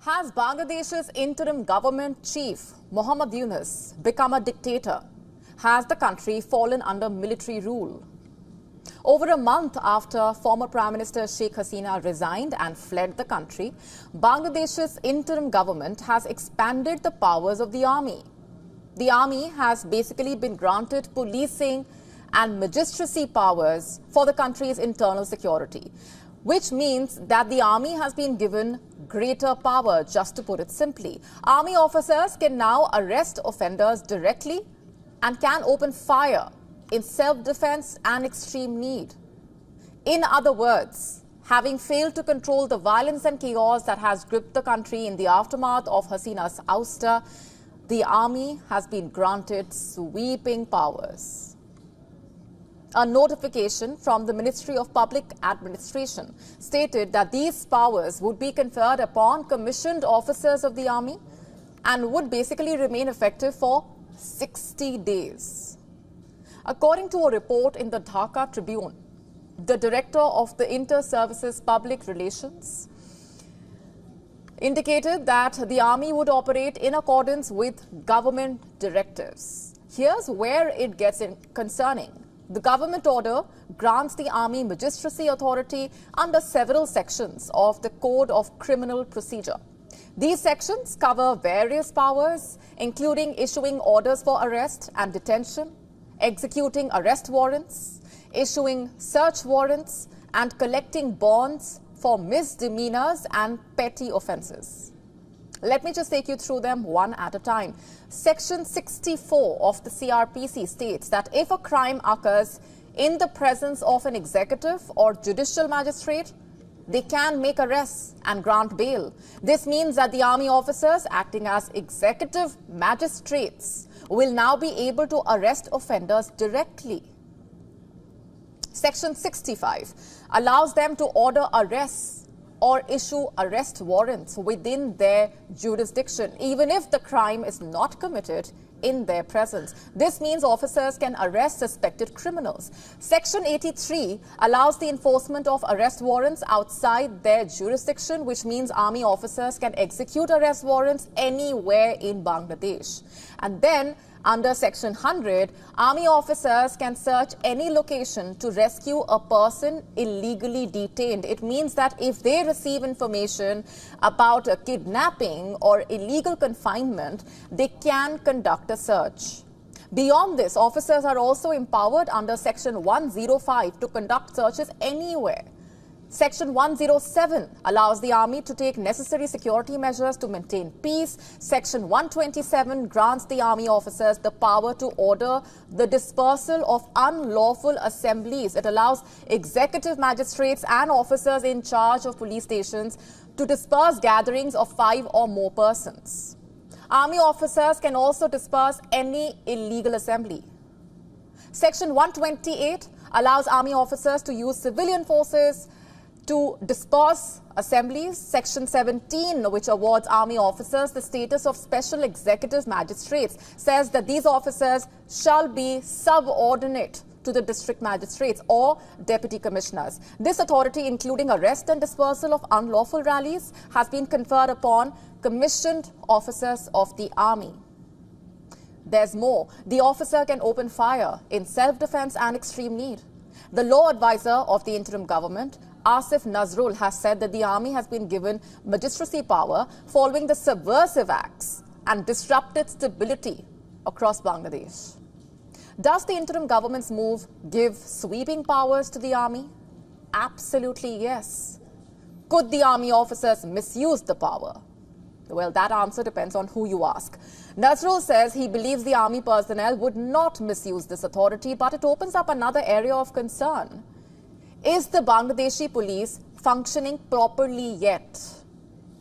Has Bangladesh's interim government chief, Mohammad Yunus, become a dictator? Has the country fallen under military rule? Over a month after former Prime Minister Sheikh Hasina resigned and fled the country, Bangladesh's interim government has expanded the powers of the army. The army has basically been granted policing and magistracy powers for the country's internal security, which means that the army has been given greater power, just to put it simply. Army officers can now arrest offenders directly and can open fire in self-defense and extreme need. In other words, having failed to control the violence and chaos that has gripped the country in the aftermath of Hasina's ouster, the army has been granted sweeping powers. A notification from the Ministry of Public Administration stated that these powers would be conferred upon commissioned officers of the army and would basically remain effective for 60 days. According to a report in the Dhaka Tribune, the director of the Inter-Services Public Relations indicated that the army would operate in accordance with government directives. Here's where it gets concerning. The government order grants the army magistracy authority under several sections of the Code of Criminal Procedure. These sections cover various powers, including issuing orders for arrest and detention, executing arrest warrants, issuing search warrants, and collecting bonds for misdemeanors and petty offences. Let me just take you through them one at a time. Section 64 of the CRPC states that if a crime occurs in the presence of an executive or judicial magistrate, they can make arrests and grant bail. This means that the army officers acting as executive magistrates will now be able to arrest offenders directly. Section 65 allows them to order arrests or issue arrest warrants within their jurisdiction, even if the crime is not committed in their presence. This means officers can arrest suspected criminals. Section 83 allows the enforcement of arrest warrants outside their jurisdiction, which means army officers can execute arrest warrants anywhere in Bangladesh. And then, under Section 100, army officers can search any location to rescue a person illegally detained. It means that if they receive information about a kidnapping or illegal confinement, they can conduct a search. Beyond this, officers are also empowered under Section 105 to conduct searches anywhere. Section 107 allows the army to take necessary security measures to maintain peace. Section 127 grants the army officers the power to order the dispersal of unlawful assemblies. It allows executive magistrates and officers in charge of police stations to disperse gatherings of 5 or more persons. Army officers can also disperse any illegal assembly. Section 128 allows army officers to use civilian forces to disperse assemblies. Section 17, which awards army officers the status of special executive magistrates, says that these officers shall be subordinate to the district magistrates or deputy commissioners. This authority, including arrest and dispersal of unlawful rallies, has been conferred upon commissioned officers of the army. There's more. The officer can open fire in self-defense and extreme need. The law advisor of the interim government, Asif Nazrul, has said that the army has been given magistracy power following the subversive acts and disrupted stability across Bangladesh. Does the interim government's move give sweeping powers to the army? Absolutely yes. Could the army officers misuse the power? Well, that answer depends on who you ask. Nazrul says he believes the army personnel would not misuse this authority, but it opens up another area of concern. Is the Bangladeshi police functioning properly yet?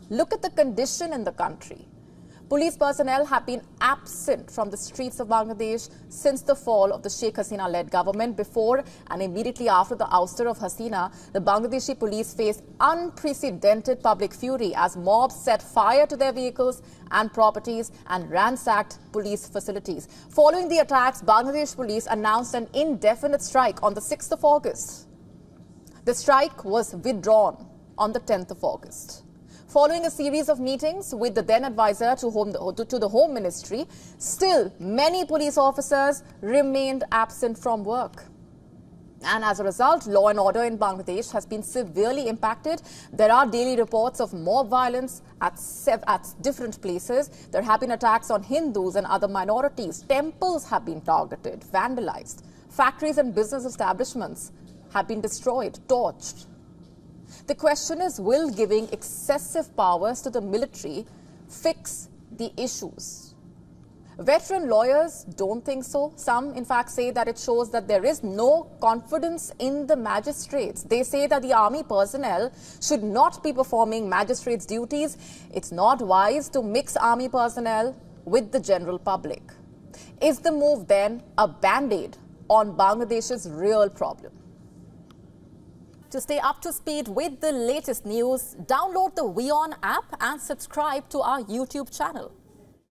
Look at the condition in the country. Police personnel have been absent from the streets of Bangladesh since the fall of the Sheikh Hasina-led government. Before and immediately after the ouster of Hasina, the Bangladeshi police faced unprecedented public fury as mobs set fire to their vehicles and properties and ransacked police facilities. Following the attacks, Bangladesh police announced an indefinite strike on the 6th of August. The strike was withdrawn on the 10th of August. Following a series of meetings with the then advisor to the Home Ministry, still many police officers remained absent from work. And as a result, law and order in Bangladesh has been severely impacted. There are daily reports of mob violence at different places. There have been attacks on Hindus and other minorities. Temples have been targeted, vandalized. Factories and business establishments have been destroyed, torched. The question is, will giving excessive powers to the military fix the issues? Veteran lawyers don't think so. Some, in fact, say that it shows that there is no confidence in the magistrates. They say that the army personnel should not be performing magistrates' duties. It's not wise to mix army personnel with the general public. Is the move then a band-aid on Bangladesh's real problem? To stay up to speed with the latest news, download the WION app and subscribe to our YouTube channel.